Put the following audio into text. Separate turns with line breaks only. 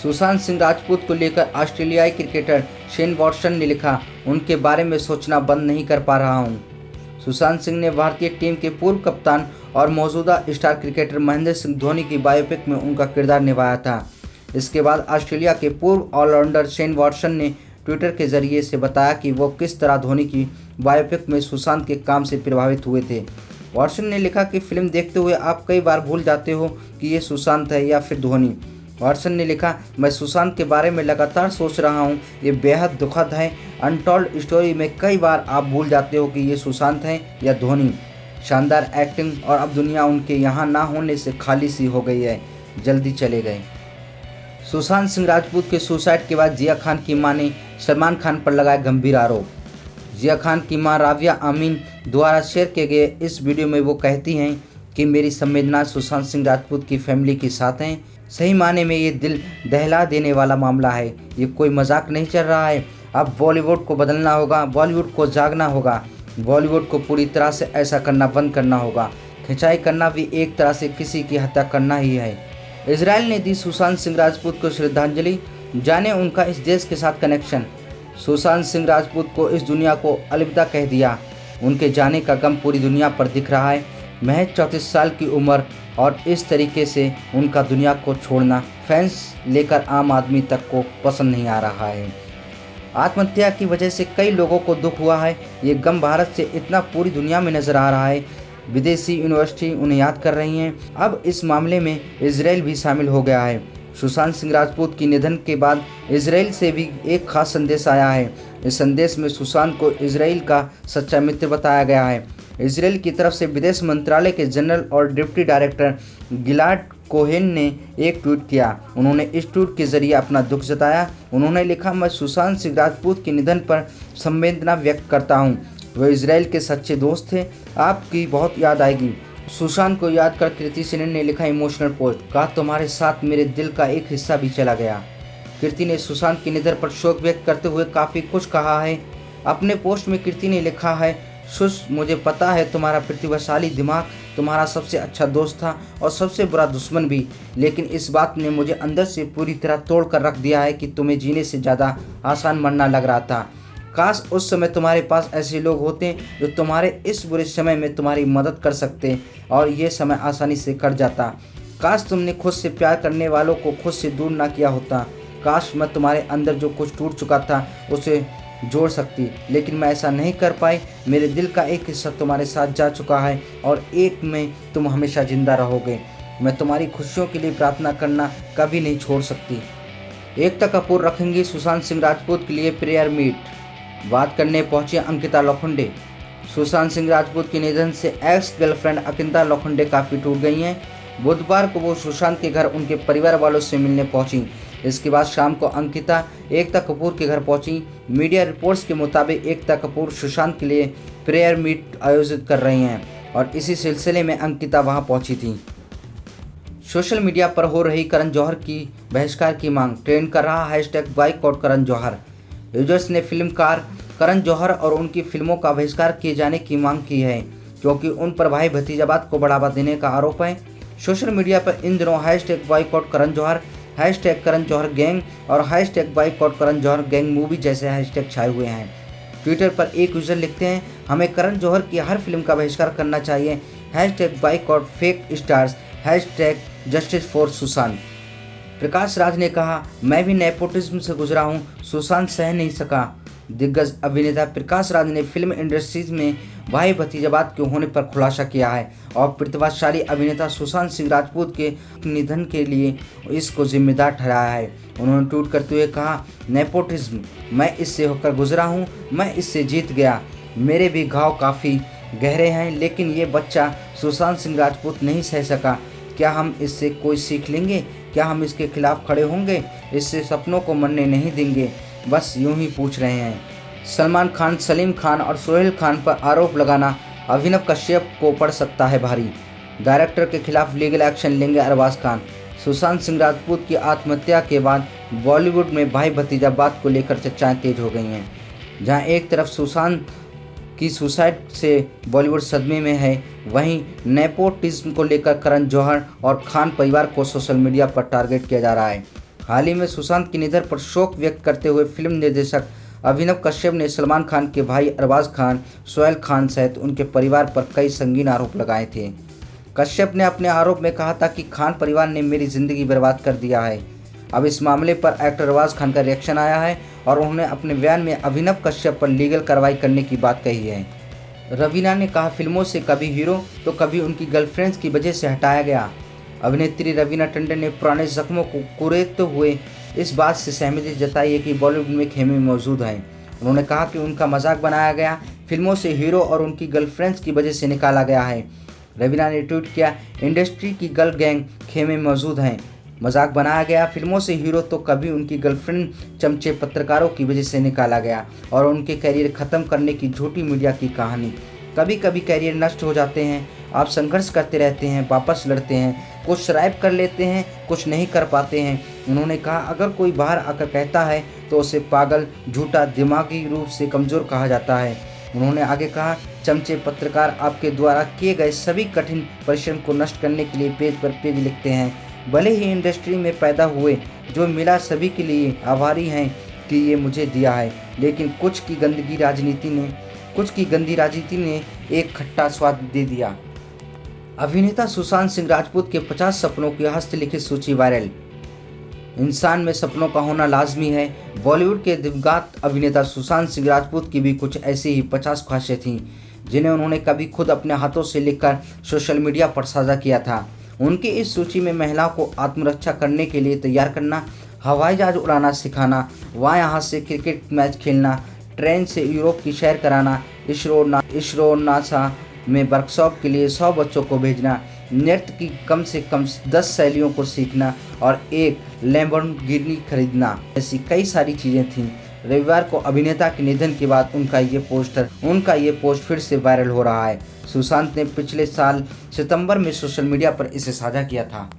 सुशांत सिंह राजपूत को लेकर ऑस्ट्रेलियाई क्रिकेटर शेन वॉटसन ने लिखा, उनके बारे में सोचना बंद नहीं कर पा रहा हूं। सुशांत सिंह ने भारतीय टीम के पूर्व कप्तान और मौजूदा स्टार क्रिकेटर महेंद्र सिंह धोनी की बायोपिक में उनका किरदार निभाया था। इसके बाद ऑस्ट्रेलिया के पूर्व ऑलराउंडर शेन वॉटसन ने ट्विटर के जरिए से बताया कि वो किस तरह धोनी की बायोपिक में सुशांत के काम से प्रभावित हुए थे। वॉटसन ने लिखा कि फिल्म देखते हुए आप कई बार भूल जाते हो कि ये सुशांत है या फिर धोनी। वॉटसन ने लिखा, मैं सुशांत के बारे में लगातार सोच रहा हूँ, ये बेहद दुखद है। अनटोल्ड स्टोरी में कई बार आप भूल जाते हो कि ये सुशांत हैं या धोनी। शानदार एक्टिंग और अब दुनिया उनके यहाँ ना होने से खाली सी हो गई है, जल्दी चले गए। सुशांत सिंह राजपूत के सुसाइड के बाद जिया खान की मां ने सलमान खान पर लगाए गंभीर आरोप। जिया खान की मां राबिया आमीन द्वारा शेयर किए गए इस वीडियो में वो कहती हैं कि मेरी संवेदना सुशांत सिंह राजपूत की फैमिली के साथ हैं। सही माने में ये दिल दहला देने वाला मामला है, ये कोई मजाक नहीं चल रहा है। अब बॉलीवुड को बदलना होगा, बॉलीवुड को जागना होगा, बॉलीवुड को पूरी तरह से ऐसा करना बंद करना होगा। खिंचाई करना भी एक तरह से किसी की हत्या करना ही है। इजराइल ने दी सुशांत सिंह राजपूत को श्रद्धांजलि, जाने उनका इस देश के साथ कनेक्शन। सुशांत सिंह राजपूत को इस दुनिया को अलविदा कह दिया, उनके जाने का गम पूरी दुनिया पर दिख रहा है। महज 34 साल की उम्र और इस तरीके से उनका दुनिया को छोड़ना फैंस लेकर आम आदमी तक को पसंद नहीं आ रहा है। आत्महत्या की वजह से कई लोगों को दुख हुआ है। ये गम भारत से इतना पूरी दुनिया में नजर आ रहा है। विदेशी यूनिवर्सिटी उन्हें याद कर रही हैं। अब इस मामले में इजराइल भी शामिल हो गया है। सुशांत सिंह राजपूत की निधन के बाद इजराइल से भी एक खास संदेश आया है। इस संदेश में सुशांत को इजराइल का सच्चा मित्र बताया गया है। इजराइल की तरफ से विदेश मंत्रालय के जनरल और डिप्टी डायरेक्टर गिलाड कोहेन ने एक ट्वीट किया। उन्होंने इस ट्वीट के जरिए अपना दुख जताया। उन्होंने लिखा, मैं सुशांत सिंह राजपूत के निधन पर संवेदना व्यक्त करता हूँ। वे इजराइल के सच्चे दोस्त थे, आपकी बहुत याद आएगी। सुशांत को याद कर कृति सेनन ने लिखा इमोशनल पोस्ट, कहा तुम्हारे साथ मेरे दिल का एक हिस्सा भी चला गया। कृति ने सुशांत के निधन पर शोक व्यक्त करते हुए काफ़ी कुछ कहा है। अपने पोस्ट में कृति ने लिखा है, सुश मुझे पता है तुम्हारा प्रतिभाशाली दिमाग तुम्हारा सबसे अच्छा दोस्त था और सबसे बुरा दुश्मन भी, लेकिन इस बात ने मुझे अंदर से पूरी तरह तोड़ कर रख दिया है कि तुम्हें जीने से ज़्यादा आसान मरना लग रहा था। काश उस समय तुम्हारे पास ऐसे लोग होते जो तुम्हारे इस बुरे समय में तुम्हारी मदद कर सकते और ये समय आसानी से कट जाता। काश तुमने खुद से प्यार करने वालों को खुद से दूर ना किया होता। काश मैं तुम्हारे अंदर जो कुछ टूट चुका था उसे जोड़ सकती, लेकिन मैं ऐसा नहीं कर पाई। मेरे दिल का एक हिस्सा तुम्हारे साथ जा चुका है और एक में तुम हमेशा जिंदा रहोगे। मैं तुम्हारी खुशियों के लिए प्रार्थना करना कभी नहीं छोड़ सकती। एकता कपूर रखेंगी सुशांत सिंह राजपूत के लिए प्रेयर मीट, बात करने पहुंची अंकिता लोखंडे। सुशांत सिंह राजपूत के निधन से एक्स गर्लफ्रेंड अंकिता लोखंडे काफ़ी टूट गई हैं। बुधवार को वो सुशांत के घर उनके परिवार वालों से मिलने पहुंची। इसके बाद शाम को अंकिता एकता कपूर के घर पहुंची। मीडिया रिपोर्ट्स के मुताबिक एकता कपूर सुशांत के लिए प्रेयर मीट आयोजित कर रही हैं और इसी सिलसिले में अंकिता वहां पहुंची थी। सोशल मीडिया पर हो रही करण जौहर की बहिष्कार की मांग, ट्रेंड कर रहा hashtag boycott Karan Johar. Users ने फिल्मकार करण जौहर और उनकी फिल्मों का बहिष्कार किए जाने की मांग की है, क्योंकि उन पर भाई भतीजावाद को बढ़ावा देने का आरोप है। सोशल मीडिया पर इन दिनों hashtag boycott Karan Johar, hashtag Karan Johar gang और hashtag boycott Karan Johar gang movie जैसे हैशटैग छाए हुए हैं। ट्विटर पर एक यूजर लिखते हैं, हमें करण जौहर की हर फिल्म का बहिष्कार करना चाहिए। Hashtag boycott fake stars, hashtag justice for Sushant. Prakash Raj ने कहा, मैं भी नेपोटिज्म से गुजरा हूँ, सुशांत सह नहीं सका। दिग्गज अभिनेता प्रकाश राज ने फिल्म इंडस्ट्रीज में भाई भतीजावाद के होने पर खुलासा किया है और प्रतिभाशाली अभिनेता सुशांत सिंह राजपूत के निधन के लिए इसको जिम्मेदार ठहराया है। उन्होंने ट्वीट करते हुए कहा, नेपोटिज्म, मैं इससे होकर गुजरा हूँ, मैं इससे जीत गया। मेरे भी घाव काफ़ी गहरे हैं, लेकिन ये बच्चा सुशांत सिंह राजपूत नहीं सह सका। क्या हम इससे कोई सीख लेंगे? क्या हम इसके खिलाफ खड़े होंगे? इससे सपनों को मरने नहीं देंगे? बस यूं ही पूछ रहे हैं। सलमान खान, सलीम खान और सोहेल खान पर आरोप लगाना अभिनव कश्यप को पड़ सकता है भारी। डायरेक्टर के खिलाफ लीगल एक्शन लेंगे अरबाज खान। सुशांत सिंह राजपूत की आत्महत्या के बाद बॉलीवुड में भाई भतीजावाद को लेकर चर्चाएं तेज हो गई हैं। जहां एक तरफ सुशांत की सुसाइड से बॉलीवुड सदमे में है, वहीं नेपोटिज्म को लेकर करण जौहर और खान परिवार को सोशल मीडिया पर टारगेट किया जा रहा है। हाल ही में सुशांत के निधन पर शोक व्यक्त करते हुए फिल्म निर्देशक अभिनव कश्यप ने सलमान खान के भाई अरबाज खान, सोहेल खान सहित उनके परिवार पर कई संगीन आरोप लगाए थे। कश्यप ने अपने आरोप में कहा था कि खान परिवार ने मेरी जिंदगी बर्बाद कर दिया है। अब इस मामले पर एक्टर अरबाज खान का रिएक्शन आया है और उन्होंने अपने बयान में अभिनव कश्यप पर लीगल कार्रवाई करने की बात कही है। रवीना ने कहा, फिल्मों से कभी हीरो तो कभी उनकी गर्लफ्रेंड्स की वजह से हटाया गया। अभिनेत्री रवीना टंडन ने पुराने जख्मों को कुरेदते हुए इस बात से सहमति जताई है कि बॉलीवुड में खेमे मौजूद हैं। उन्होंने कहा कि उनका मजाक बनाया गया, फिल्मों से हीरो और उनकी गर्लफ्रेंड्स की वजह से निकाला गया है। रवीना ने ट्वीट किया, इंडस्ट्री की गर्ल गैंग खेमे मौजूद हैं, मजाक बनाया गया, फिल्मों से हीरो तो कभी उनकी गर्लफ्रेंड चमचे पत्रकारों की वजह से निकाला गया और उनके करियर ख़त्म करने की झूठी मीडिया की कहानी। कभी कभी करियर नष्ट हो जाते हैं, आप संघर्ष करते रहते हैं, वापस लड़ते हैं, कुछ शराब कर लेते हैं, कुछ नहीं कर पाते हैं। उन्होंने कहा, अगर कोई बाहर आकर कहता है तो उसे पागल, झूठा, दिमागी रूप से कमज़ोर कहा जाता है। उन्होंने आगे कहा, चमचे पत्रकार आपके द्वारा किए गए सभी कठिन परिश्रम को नष्ट करने के लिए पेज पर पेज लिखते हैं। भले ही इंडस्ट्री में पैदा हुए, जो मिला सभी के लिए आभारी हैं कि ये मुझे दिया है, लेकिन कुछ की गंदी राजनीति ने एक खट्टा स्वाद दे दिया। अभिनेता सुशांत सिंह राजपूत के 50 सपनों की हस्तलिखित सूची वायरल। इंसान में सपनों का होना लाजमी है। बॉलीवुड के दिवंगत अभिनेता सुशांत सिंह राजपूत की भी कुछ ऐसी ही 50 ख्वाहिशें थीं, जिन्हें उन्होंने कभी खुद अपने हाथों से लिखकर सोशल मीडिया पर साझा किया था। उनकी इस सूची में महिलाओं को आत्मरक्षा करने के लिए तैयार करना, हवाई जहाज उड़ाना सिखाना, वहाँ यहाँ से क्रिकेट मैच खेलना, ट्रेन से यूरोप की सैर कराना, इसरो नासा में वर्कशॉप के लिए 100 बच्चों को भेजना, नृत्य की कम से कम 10 शैलियों को सीखना और एक लैम्बोर्गिनी खरीदना, ऐसी कई सारी चीज़ें थीं। रविवार को अभिनेता के निधन के बाद उनका ये पोस्ट फिर से वायरल हो रहा है। सुशांत ने पिछले साल सितंबर में सोशल मीडिया पर इसे साझा किया था।